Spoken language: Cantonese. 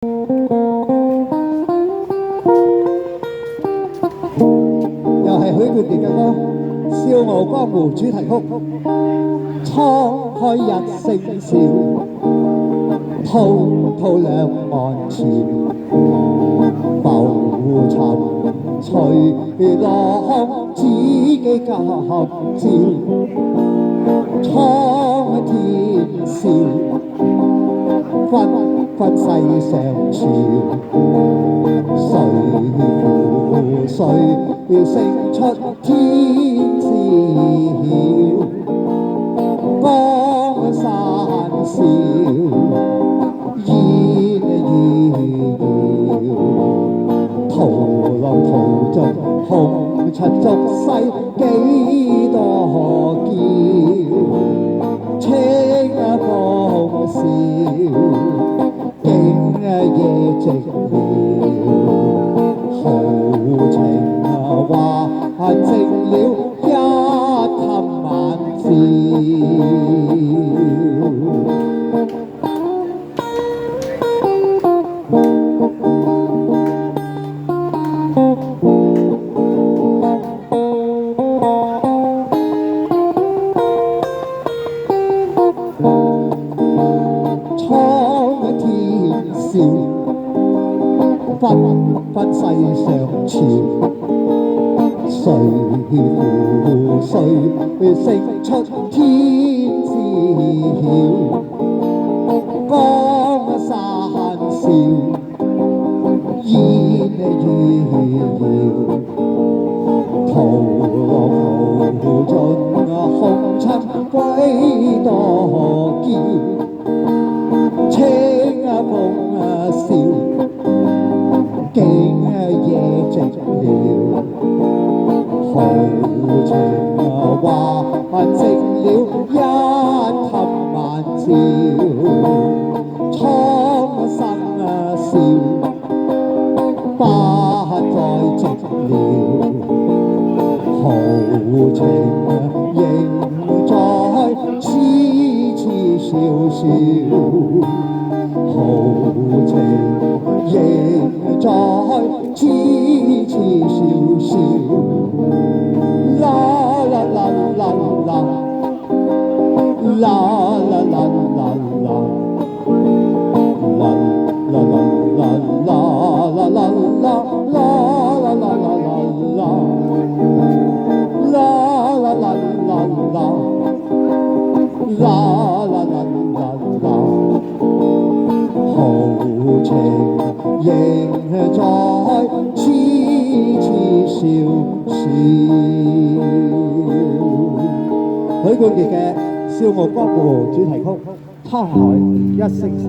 又係許冠傑嘅歌《笑傲江湖》主題曲。滄海一聲笑，滔滔兩岸潮。浮沉隨浪，自己今朝。蒼天笑，紛紛世上潮。誰負誰勝出天知曉。江山笑，煙遙遙。屠龍屠盡，紅塵俗世幾多嬌。清風笑，景夜寂寥。豪情話盡了，一氹晚照。蒼天笑，紛紛世上潮。誰負誰勝出天知曉。江山笑，煙遙遙。屠龍屠盡，紅塵幾多嬌。清風笑，景夜寂寥。豪情話盡了，一氹晚照。蒼生笑，不再寂寥。豪情仍在，痴痴笑笑。豪情仍在，痴痴笑笑。啦啦啦啦啦，啦啦啦啦啦，啦啦啦啦啦啦啦啦啦啦啦啦啦啦，啦啦啦啦啦，啦啦啦啦啦，啦啦啦啦啦，豪情仍在，痴痴笑笑。許冠傑嘅《笑傲江湖》主題曲《滄海一聲笑》。